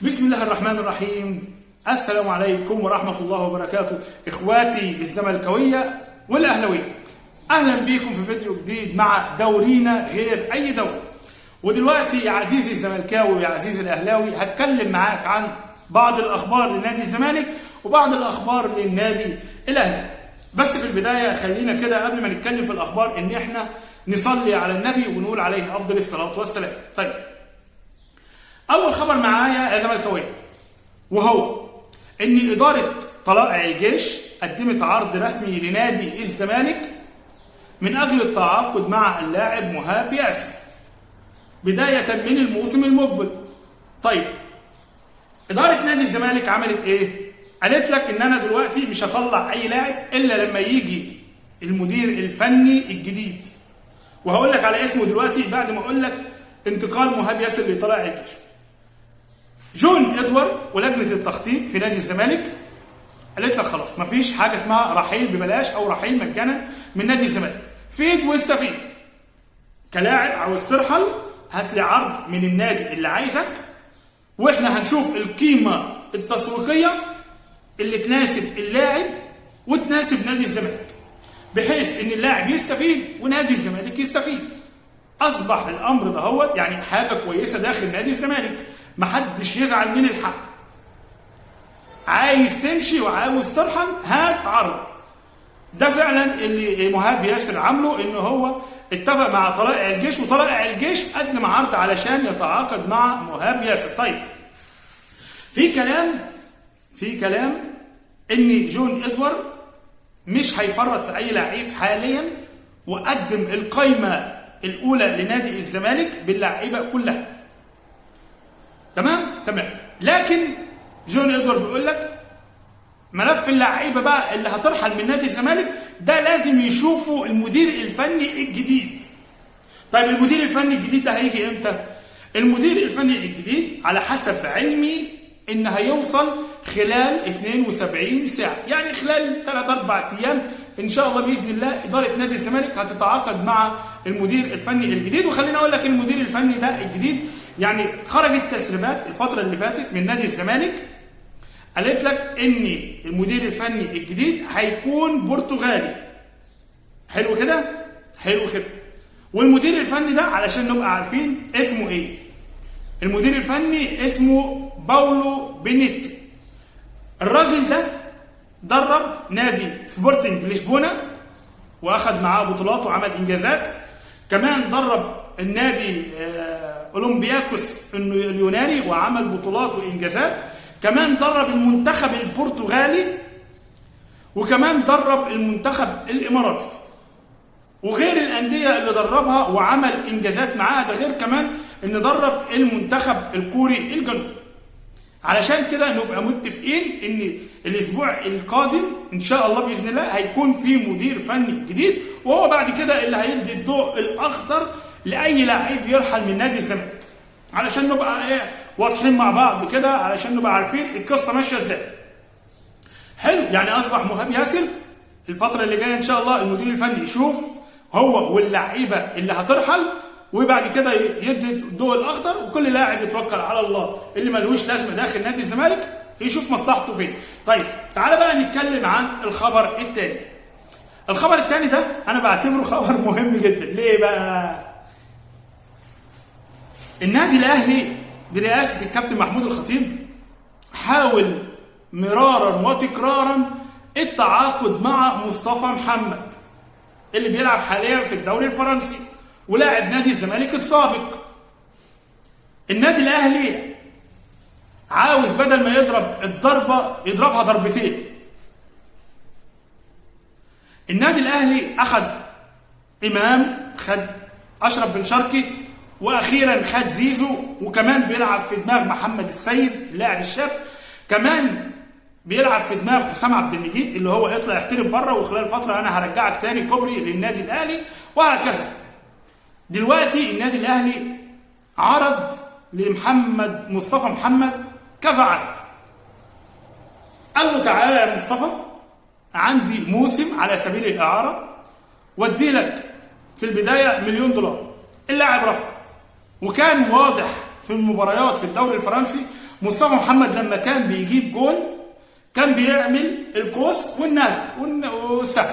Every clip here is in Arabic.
بسم الله الرحمن الرحيم. السلام عليكم ورحمة الله وبركاته إخواتي الزملكاوية والأهلاوية، أهلا بكم في فيديو جديد مع دورينا غير أي دوري. ودلوقتي يا عزيزي الزملكاوي ويا عزيزي الأهلاوي هتكلم معاك عن بعض الأخبار لنادي الزمالك وبعض الأخبار للنادي الأهلي. بس في البداية خلينا كده قبل ما نتكلم في الأخبار إن إحنا نصلي على النبي ونقول عليه أفضل الصلاة والسلام. طيب، أول خبر معايا يا زملكاوية وهو إن إدارة طلائع الجيش قدمت عرض رسمي لنادي الزمالك من أجل التعاقد مع اللاعب مهاب ياسر بداية من الموسم المقبل. طيب، إدارة نادي الزمالك عملت إيه؟ قالت لك إن أنا دلوقتي مش هطلع أي لاعب إلا لما يجي المدير الفني الجديد، وهقول لك على اسمه دلوقتي بعد ما أقول لك انتقال مهاب ياسر لطلائع الجيش. جون ادوارد ولجنه التخطيط في نادي الزمالك قالت لك خلاص مفيش حاجه اسمها رحيل ببلاش او رحيل مجانا من نادي الزمالك، فيد واستفيد. كلاعب عاوز ترحل هات لي عرض من النادي اللي عايزك، واحنا هنشوف القيمه التسويقيه اللي تناسب اللاعب وتناسب نادي الزمالك، بحيث ان اللاعب يستفيد ونادي الزمالك يستفيد. اصبح الامر دهوت يعني حاجه كويسه داخل نادي الزمالك، محدش يزعل من الحق. عايز تمشي وعاوز ترحل هات عرض. ده فعلا اللي مهاب ياسر عامله، ان هو اتفق مع طلائع الجيش وطلائع الجيش قدم عرض علشان يتعاقد مع مهاب ياسر. طيب، في كلام ان جون ادوارد مش هيفرط في اي لعيب حاليا، وقدم القائمه الاولى لنادي الزمالك باللعيبه كلها. تمام. لكن جون ادوارد بيقول لك ملف اللعيبه بقى اللي هترحل من نادي الزمالك ده لازم يشوفوا المدير الفني الجديد. طيب، المدير الفني الجديد ده هيجي امتى؟ المدير الفني الجديد على حسب علمي ان هيوصل خلال 72 ساعه، يعني خلال 3-4 ايام ان شاء الله باذن الله اداره نادي الزمالك هتتعاقد مع المدير الفني الجديد. وخليني اقول لك المدير الفني ده الجديد يعني خرجت تسريبات الفتره اللي فاتت من نادي الزمالك قالت لك ان المدير الفني الجديد هيكون برتغالي. حلو كده. والمدير الفني ده علشان نبقى عارفين اسمه ايه، المدير الفني اسمه باولو بينيتي. الراجل ده درب نادي سبورتنج لشبونه واخد معاه بطولات وعمل انجازات، كمان درب النادي اولمبياكوس اليوناني وعمل بطولات وانجازات، كمان درب المنتخب البرتغالي، وكمان درب المنتخب الاماراتي، وغير الانديه اللي دربها وعمل انجازات معاها. ده غير كمان ان درب المنتخب الكوري الجنوبي. علشان كده نبقى متفقين ان الاسبوع القادم ان شاء الله باذن الله هيكون في مدير فني جديد، وهو بعد كده اللي هيدي الضوء الاخضر لاي لاعب يرحل من نادي الزمالك، علشان نبقى واضحين مع بعض كده، علشان نبقى عارفين القصه ماشيه ازاي. حلو، يعني اصبح مهاب ياسر الفتره اللي جايه ان شاء الله المدير الفني يشوف هو واللعيبه اللي هترحل، وبعد كده يدي الضوء الاخضر، وكل لاعب يتوكل على الله اللي ملهوش لازمه داخل نادي الزمالك يشوف مصلحته فين. طيب، تعالى بقى نتكلم عن الخبر الثاني. الخبر الثاني ده انا بعتبره خبر مهم جدا. ليه بقى؟ النادي الاهلي برئاسه الكابتن محمود الخطيب حاول مرارا وتكرارا التعاقد مع مصطفى محمد اللي بيلعب حاليا في الدوري الفرنسي ولاعب نادي الزمالك السابق. النادي الاهلي عاوز بدل ما يضرب الضربه يضربها ضربتين. النادي الاهلي اخذ امام، خد اشرف بن شرقي، واخيرا خد زيزو، وكمان بيلعب في دماغ محمد السيد اللاعب الشاب، كمان بيلعب في دماغ حسام عبد المجيد اللي هو يطلع يحترف بره، وخلال فتره انا هرجعك تاني كوبري للنادي الاهلي، وهكذا. دلوقتي النادي الاهلي عرض لمحمد مصطفى محمد كذا عرض. قال له تعالى يا مصطفى عندي موسم على سبيل الاعاره وادي لك في البدايه $1 مليون. اللاعب رفض، وكان واضح في المباريات في الدوري الفرنسي مصطفى محمد لما كان بيجيب جون كان بيعمل القوس والسهم،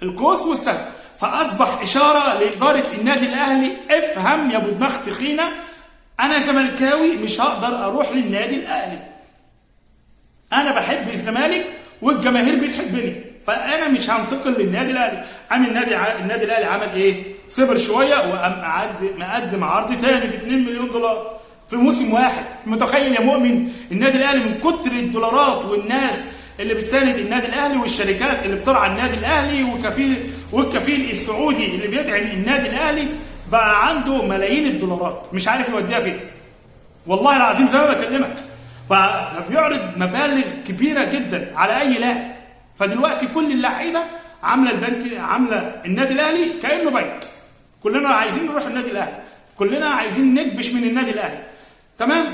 القوس والسهم. فاصبح اشاره لاداره النادي الاهلي: افهم يا ابو دماغ تخينه، انا زملكاوي مش هقدر اروح للنادي الاهلي، انا بحب الزمالك والجماهير بتحبني، فانا مش هنتقل للنادي الاهلي. النادي الاهلي عمل ايه؟ صبر شويه وقام مقدم عرض تاني ب 2 مليون دولار في موسم واحد. متخيل يا مؤمن؟ النادي الاهلي من كتر الدولارات والناس اللي بتساند النادي الاهلي والشركات اللي بترعى النادي الاهلي والكفيل السعودي اللي بيدعم النادي الاهلي بقى عنده ملايين الدولارات مش عارف يوديها فين. والله العظيم زي ما بكلمك، فبيعرض مبالغ كبيره جدا على اي لاعب. فدلوقتي كل اللعيبه عامله النادي الاهلي كانه بنك، كلنا عايزين نروح النادي الاهلي، كلنا عايزين نكبش من النادي الاهلي. تمام.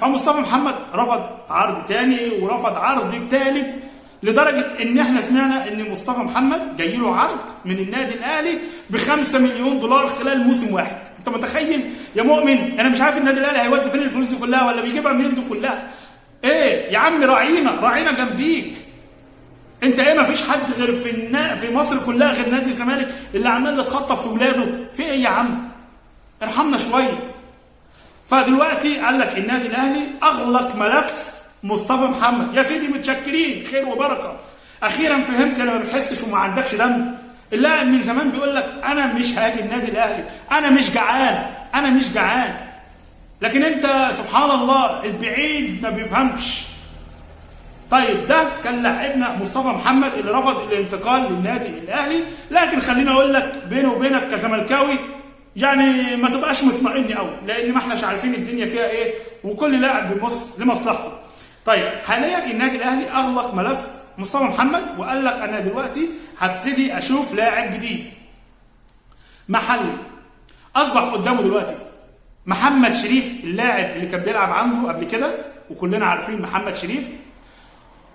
فمصطفى محمد رفض عرض تاني ورفض عرض تالت، لدرجه ان احنا سمعنا ان مصطفى محمد جاي له عرض من النادي الاهلي ب5 مليون دولار خلال موسم واحد. انت متخيل يا مؤمن؟ انا مش عارف النادي الاهلي هيودي فين الفلوس دي كلها، ولا بيجيبها منين دي كلها؟ ايه يا عم، راعينا جنبيك. انت ايه؟ ما فيش حد غير في مصر كلها غير نادي الزمالك اللي عمال يتخطف في ولاده؟ في ايه يا عم؟ ارحمنا شويه. فدلوقتي قال لك النادي الاهلي اغلق ملف مصطفى محمد. يا سيدي متشكرين، خير وبركه، اخيرا فهمت لما بتحسش وما عندكش دم. اللاعب من زمان بيقول لك انا مش هاجي النادي الاهلي، انا مش جعان. لكن انت سبحان الله البعيد ما بيفهمش. طيب ده كان لاعبنا مصطفى محمد اللي رفض الانتقال للنادي الاهلي. لكن خليني اقول لك بيني وبينك كزملكاوي، يعني ما تبقاش مطمئن قوي، لان ما احناش عارفين الدنيا فيها ايه، وكل لاعب بيبص لمصلحته. طيب حاليا النادي الاهلي اغلق ملف مصطفى محمد وقال لك انا دلوقتي هبتدي اشوف لاعب جديد محلي. اصبح قدامه دلوقتي محمد شريف، اللاعب اللي كان بيلعب عنده قبل كده وكلنا عارفين محمد شريف،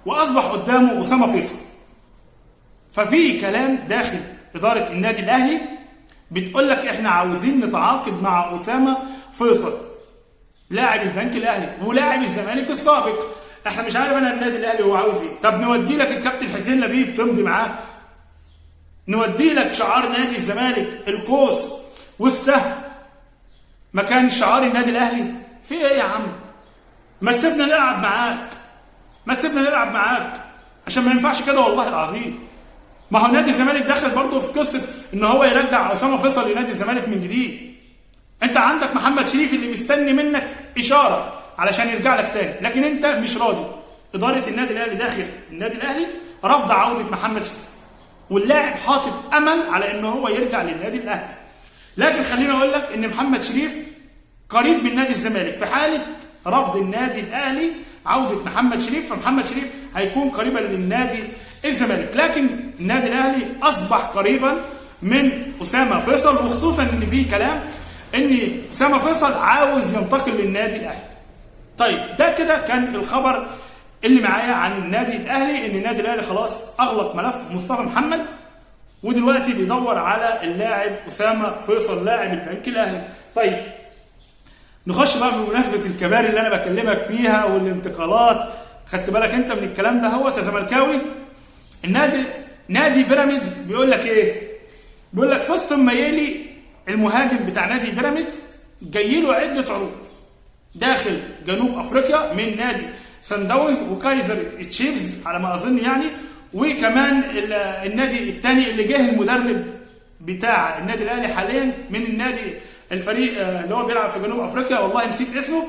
واصبح قدامه اسامه فيصل. ففي كلام داخل اداره النادي الاهلي بتقول لك احنا عاوزين نتعاقد مع اسامه فيصل لاعب البنك الاهلي ولاعب الزمالك السابق. احنا مش عارف انا النادي الاهلي هو عاوز ايه. طب نودي لك الكابتن حسين لبيب تمضي معاه، نودي لك شعار نادي الزمالك القوس والسهم مكان شعار النادي الاهلي؟ في ايه يا عم؟ ما تسيبنا نلعب معاك، عشان ما ينفعش كده والله العظيم. ما هو نادي الزمالك داخل برضه في قصه ان هو يرجع اسامه فيصل لنادي الزمالك من جديد. انت عندك محمد شريف اللي مستني منك اشاره علشان يرجع لك تاني، لكن انت مش راضي. اداره النادي الاهلي داخل النادي الاهلي رافضه عوده محمد شريف، واللاعب حاطط امل على ان هو يرجع للنادي الاهلي. لكن خليني اقول لك ان محمد شريف قريب من نادي الزمالك، في حاله رفض النادي الاهلي عوده محمد شريف فمحمد شريف هيكون قريبا للنادي الزمالك. لكن النادي الاهلي اصبح قريبا من اسامه فيصل، وخصوصا ان في كلام ان اسامه فيصل عاوز ينتقل للنادي الاهلي. طيب ده كده كان الخبر اللي معايا عن النادي الاهلي، ان النادي الاهلي خلاص اغلق ملف مصطفى محمد ودلوقتي بيدور على اللاعب اسامه فيصل لاعب البنك الاهلي. طيب نخش بقى بمناسبه الكباري اللي انا بكلمك فيها والانتقالات. خدت بالك انت من الكلام ده؟ هو زملكاوي نادي بيراميدز بيقول لك ايه؟ بيقول لك فيستون مايلي المهاجم بتاع نادي بيراميدز جاي له عده عروض داخل جنوب افريقيا من نادي سان داونز وكايزر تشيفز على ما اظن يعني، وكمان النادي الثاني اللي جه المدرب بتاع النادي الاهلي حاليا من الفريق اللي هو بيلعب في جنوب افريقيا، والله نسيت اسمه،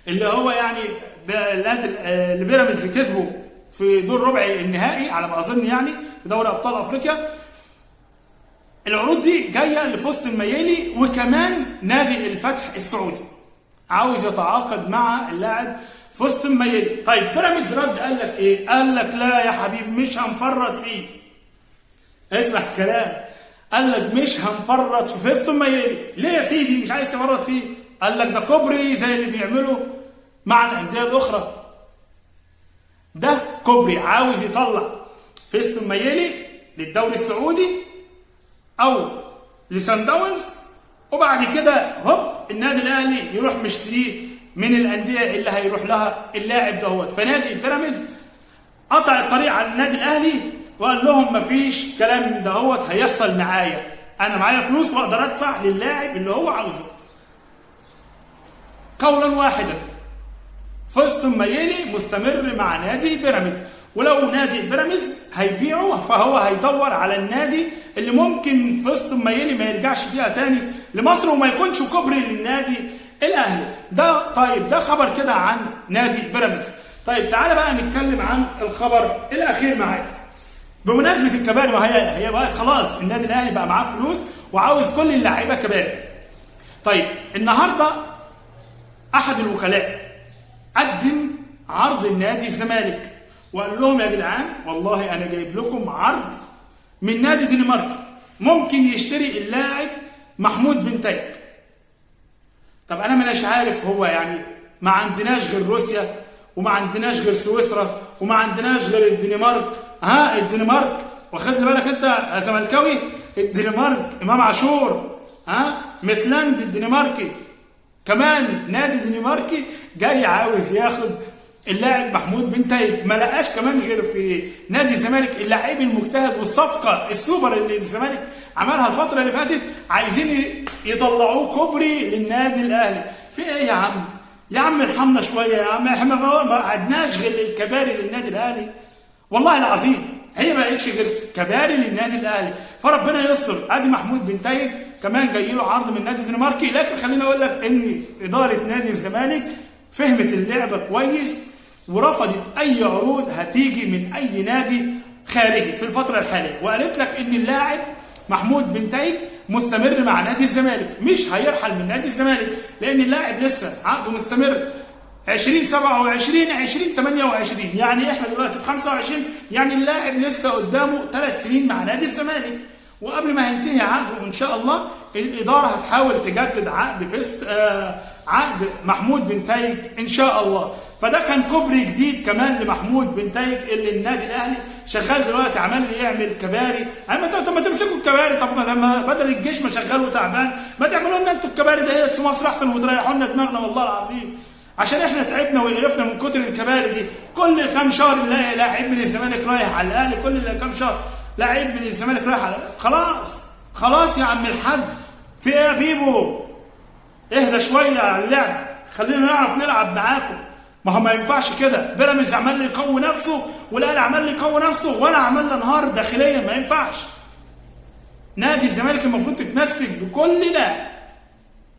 اللي هو يعني اللي بيراميدز كسبه في دور ربع النهائي على ما اظن يعني في دوري ابطال افريقيا. العروض دي جايه لفيستون مايلي، وكمان نادي الفتح السعودي عاوز يتعاقد مع اللاعب فيستون مايلي. طيب بيراميدز رد قال لك ايه؟ قال لك لا يا حبيبي مش هنفرط فيه. اسمع الكلام، قال لك مش هنفرط في فيستون مايلي. ليه يا سيدي مش عايز تفرط فيه؟ قال لك ده كوبري زي اللي بيعمله مع الانديه الاخرى. ده كوبري عاوز يطلع فيستون مايلي للدوري السعودي او لسان داونز وبعد كده هوب النادي الاهلي يروح مشتريه من الانديه اللي هيروح لها اللاعب دهوت. فنادي بيراميدز قطع الطريق على النادي الاهلي وقال لهم مفيش كلام دهوت هيحصل معايا، انا معايا فلوس واقدر ادفع للاعب اللي هو عاوزه. قولا واحدا فيستون مايلي مستمر مع نادي بيراميدز، ولو نادي بيراميدز هيبيعه فهو هيدور على النادي اللي ممكن فيستون مايلي ما يرجعش فيها تاني لمصر وما يكونش كوبري للنادي الاهلي. ده خبر كده عن نادي بيراميدز. طيب تعالى بقى نتكلم عن الخبر الاخير معايا بمناسبه الكباري. ما هي بقى خلاص النادي الاهلي بقى معاه فلوس وعاوز كل اللعيبه كباري. طيب النهارده احد الوكلاء قدم عرض النادي الزمالك وقال لهم يا جدعان والله انا جايب لكم عرض من نادي دنمارك ممكن يشتري اللاعب محمود بن تايك. طب انا مانيش عارف، هو يعني ما عندناش غير روسيا وما عندناش غير سويسرا وما عندناش غير الدنمارك. الدنمارك واخد بالك انت يا زملكاوي، الدنمارك امام عاشور، ميتلاند الدنماركي، كمان نادي دنماركي جاي عاوز ياخد اللاعب محمود بن تايك. ما لقاش كمان غير في نادي الزمالك اللاعب المجتهد والصفقه السوبر اللي الزمالك عملها الفتره اللي فاتت، عايزين يطلعوه كوبري للنادي الاهلي. في ايه يا عم؟ يا عم ارحمنا شويه يا عم، احنا ما قعدناش غير الكباري للنادي الاهلي والله العظيم، هي ما بقتش غير كباري للنادي الاهلي. فربنا يستر. ادي محمود بن تايك كمان جاي له عرض من النادي الدنماركي. لكن خليني اقول لك ان اداره نادي الزمالك فهمت اللعبه كويس ورفضت اي عروض هتيجي من اي نادي خارجي في الفتره الحاليه، وقالت لك ان اللاعب محمود بن تايك مستمر مع نادي الزمالك، مش هيرحل من نادي الزمالك لان اللاعب لسه عقده مستمر 2027 2028. يعني احنا دلوقتي في 25، يعني اللاعب لسه قدامه 3 سنين مع نادي الزمالك، وقبل ما هينتهي عقده ان شاء الله الاداره هتحاول تجدد عقد محمود بن تايك ان شاء الله. فده كان كوبري جديد كمان لمحمود بن تايك اللي النادي الاهلي شغال دلوقتي عمال يعمل كباري. طب ما تمسكوا الكباري، طب ما بدل الجيش ما شغال وتعبان ما تعملوا لنا انتوا الكباري دهيت في مصر احسن وتريحوا لنا دماغنا والله العظيم، عشان احنا تعبنا وقرفنا من كتر الكباري دي. كل كام شهر نلاقي لاعب من الزمالك رايح على الاهلي، كل كام شهر لاعب من الزمالك رايح على خلاص يا عم الحاج. في ايه يا بيبو؟ اهدى شويه على اللعب، خلينا نعرف نلعب معاكم. ما ينفعش كده. بيراميدز عمال لي يقوي نفسه والاهلي عمال لي يقوي نفسه وانا عمال انهار داخليا، ما ينفعش. نادي الزمالك المفروض تتمسك بكل لاعب.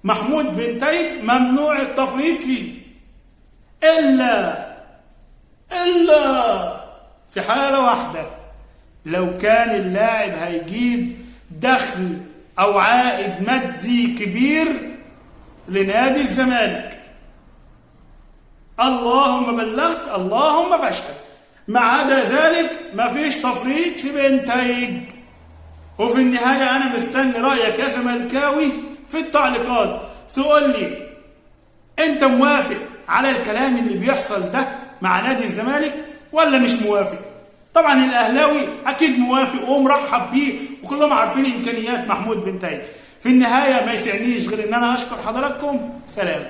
محمود بن تايك ممنوع التفريط فيه الا في حاله واحده، لو كان اللاعب هيجيب دخل او عائد مادي كبير لنادي الزمالك. اللهم بلغت اللهم فاشهد. ما عدا ذلك مفيش تفريط في بن تايك. وفي النهايه انا مستني رايك يا زملكاوي في التعليقات، تقول لي انت موافق على الكلام اللي بيحصل ده مع نادي الزمالك ولا مش موافق؟ طبعا الاهلاوي اكيد موافق ومرحب بيه وكلهم عارفين امكانيات محمود بن تايك. في النهايه ما يسعنيش غير ان انا اشكر حضراتكم. سلام.